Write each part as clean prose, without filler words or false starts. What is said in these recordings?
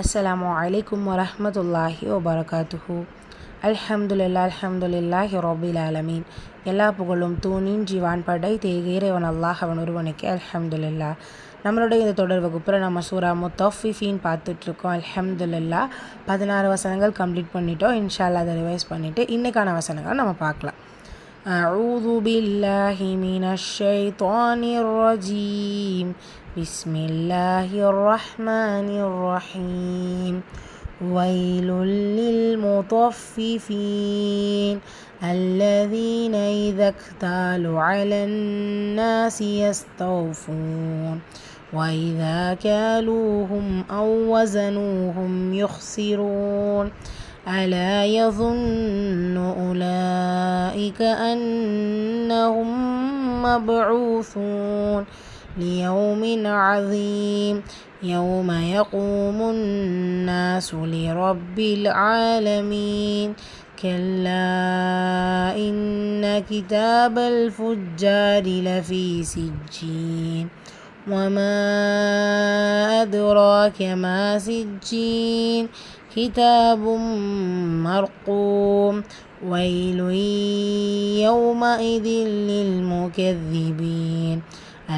அஸ்ஸலாமு அலைக்கும் வரஹ்மத்துல்லாஹி வபரகாத்துஹு. அல்ஹம்துலில்லாஹி ரப்பில் ஆலமீன். எல்லா புகழும் தூணின் வான்படை தேகிறைவன் அல்லாஹ் அவன் ஒருவனுக்கு அல்ஹம்துலில்லா. நம்மளுடைய இந்த தொடர் வகுப்பில் நம்ம சூரா முத்தஃபிஃபீன் பார்த்துட்ருக்கோம். அல்ஹம்துலில்லா 16 வசனங்கள் கம்ப்ளீட் பண்ணிட்டோம். இன்ஷா அல்லாஹ் அதை ரிவைஸ் பண்ணிவிட்டு இன்றைக்கான வசனங்கள் நம்ம பார்க்கலாம். அஊது பில்லாஹி மினஷ் ஷைத்தானிர் ரஜீம். பிஸ்மில்லாஹிர் ரஹ்மானிர் ரஹீம். வைலுல் லில் முத்தஃபிஃபீன் الذين إذا اكتالوا على الناس يستوفون وإذا كالوهم أو وزنوهم يخسرون ألا يظن أولئك أنهم مبعوثون ليوم عظيم يوم يقوم الناس لرب العالمين كلا إن كتاب الفجار لفي سجين وما أدراك ما سجين كتاب مرقوم ويل يومئذ للمكذبين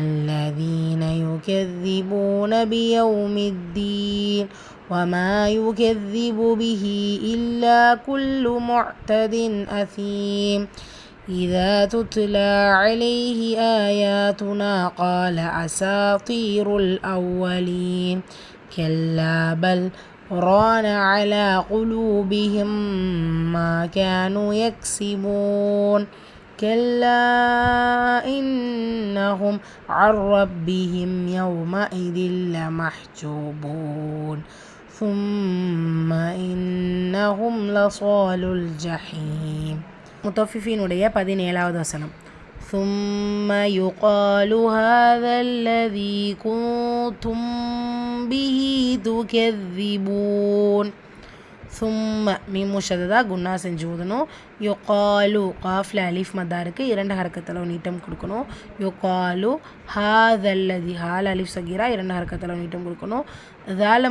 الذين يكذبون بيوم الدين وما يكذب به إلا كل معتد أثيم إذا تتلى عليه آياتنا قال أساطير الأولين كلا بل ران على قلوبهم ما كانوا يكسبون كلا إنهم عن ربهم يومئذ لمحجوبون ثم إنهم لصال الجحيم. முத்தஃபிஃபீன் உடைய 17வது வசனம். ثم يقال هذا الذي كنتم به تكذبون. சும்ம மீம் முஷததா குன்னா செஞ்சு ஊதணும். யுகாலு காஃபில் அலிஃப் மத்தா இருக்குது, 2 ஹரக்கத்தில் நீட்டம் கொடுக்கணும். யுகாலு ஹாதல்லதி ஹால் அலிஃப் சகீரா 2 ஹரக்கத்தில் நீட்டம் கொடுக்கணும். இதால்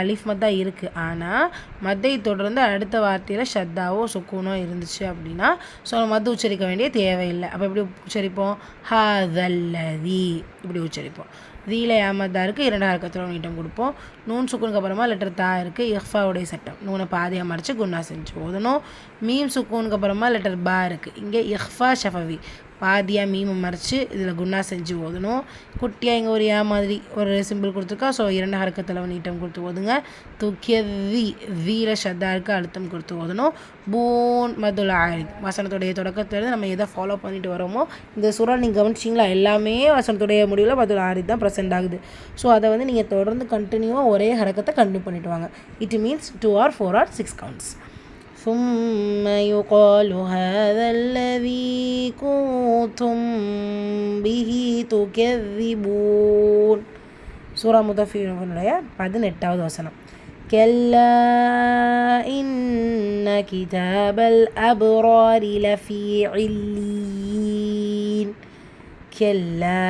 அலிஃப் மத்தா இருக்குது, ஆனால் மத்தை தொடர்ந்து அடுத்த வார்த்தையில் ஷத்தாவோ சுக்கூனோ இருந்துச்சு அப்படின்னா ஸோ மத்து உச்சரிக்க வேண்டிய தேவையில்லை. அப்போ எப்படி உச்சரிப்போம்? ஹாதல்லதி இப்படி உச்சரிப்போம். தீல ஏமத்தா இருக்குது, 2 ஹரக்கத்தில் நீட்டம் கொடுப்போம். நூன் சுக்குனுக்கு அப்புறமா லெட்டர் தா இருக்குது, இஃபாவுடைய சட்டம். நூனை பாதியாக மறைச்சு குன்னா செஞ்சு ஓதணும். மீம் சுக்கூனுக்கு அப்புறமா லெட்டர் பா இருக்குது, இங்கே இஃபா ஷஃபவி பாதியாக மீமை மறைச்சு இதில் குன்னா செஞ்சு ஓதணும். குட்டியாக இங்கே ஒரு மாதிரி ஒரு சிம்பிள் கொடுத்துருக்கா, ஸோ 2 ஹரக்கத்தில் நீட்டம் கொடுத்து ஓதுங்க. துக்கியதி வீர ஷத்தாருக்கு அழுத்தம் கொடுத்து ஓதணும். பூன் மதுல் ஆயித் வசனத்துடைய தொடக்கத்துலேருந்து நம்ம எதை ஃபாலோ பண்ணிட்டு வரோமோ இந்த சூறா நீங்கள் கவனிச்சிங்களா, எல்லாமே வசனத்துடைய முடிவில் மதுல் ஆயித் தான் ப்ரெசென்ட் ஆகுது. ஸோ அதை வந்து நீங்கள் தொடர்ந்து கண்டினியூவாக ஒரே ஹரக்கத்தை கண்டினியூ பண்ணிட்டு வாங்க. It means 2 or 4 or 6 counts. ثم يقال هذا الذي كنتم به تكذبون. சூரா முத்தஃபிஃபீனுடைய 18வது வசனம். كلا إن كتاب الأبرار لفي عليين. كلا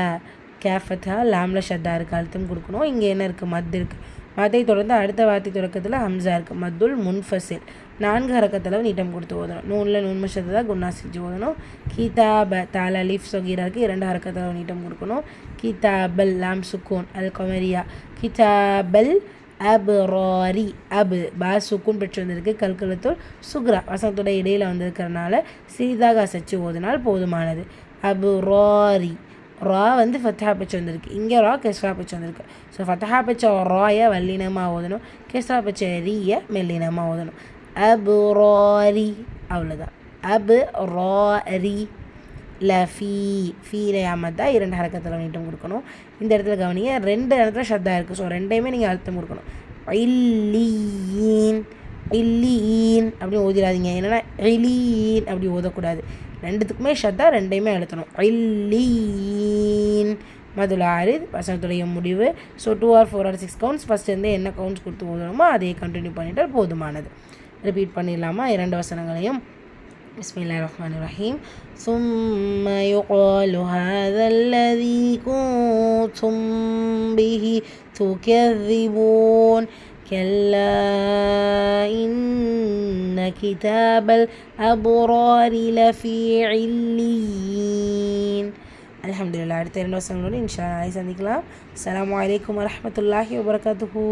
கேஃபத்தா லாமில் ஷத்தா இருக்குது, அழுத்தம் கொடுக்கணும். இங்கே என்ன இருக்குது? மத் இருக்குது. மத்தை தொடர்ந்து அடுத்த வார்த்தை தொடக்கத்தில் ஹம்சா இருக்குது. மத்துல் முன்ஃபசில் 4 ஹரக்கத்தில் நீட்டம் கொடுத்து ஓதணும். நூனில் நூன் மஷத்தா குன்னா செஞ்சு ஓதணும். கிதாப தால் அலிஃப் சொகீரா இருக்குது, 2 ஹரக்கத்தில் நீட்டம் கொடுக்கணும். கிதாபல் லாம் சுக்கூன் அல் கமரியா. கிதாபல் அப்ராரி அபு பா சுக்கூன் பெற்று வந்திருக்கு. கல்கலத்தோல் சுக்ரா வசனத்தோட இடையில் வந்திருக்கிறனால சிறிதாக அசைச்சு ஓதினால் போதுமானது. அபுராரி ரா வந்து ஃபத்தஹா பச்சை வந்திருக்கு, இங்கே ரா கெஸ்ரா பச்சை வந்திருக்கு. ஸோ ஃபத்தஹா பச்சை ராயை வல்லினமாக ஓதணும், கெஸ்ரா பச்சை ரீயை மெல்லினமாக ஓதணும். அபு ராரி அவ்வளோதான். அபு ராரி லஃபி ஃபீல யாமத்தா 2 ஹரக்கத்தில் நீட்டம் கொடுக்கணும். இந்த இடத்துல கவனிங்க, 2 இடத்துல ஷத்தா இருக்குது, ஸோ 2டையுமே நீங்கள் அழுத்தம் கொடுக்கணும். இல்லீன் இல்லீன் அப்படி ஓதிடாதீங்க, என்னென்னா இலீன் அப்படி ஓதக்கூடாது. 2த்துக்குமே ஷத்தா, 2டையுமே அழுத்தணும். இல்லீன் மதுல் ஆரித் வசனத்துடைய முடிவு. So 2 or 4 or 6 counts first என்ன கவுண்ட்ஸ் கொடுத்து ஓதணுமோ அதையே கண்டினியூ பண்ணிட்டால் போதுமானது. ரிப்பீட் பண்ணிடலாமா 2 வசனங்களையும்? Bismillahirrahmanirrahim. ثم يقال هذا الذي كنتم به تكذبون كلا إن كتاب الأبرار لفي عليين. அல்ஹம்துலில்லாஹ். அடுத்த 2 வசனங்களோடு இன்ஷா அல்லாஹ் சந்திக்கலாம். அஸ்ஸலாமு அலைக்கும் வரஹ்மத்துல்லாஹி வபரகாத்துஹு.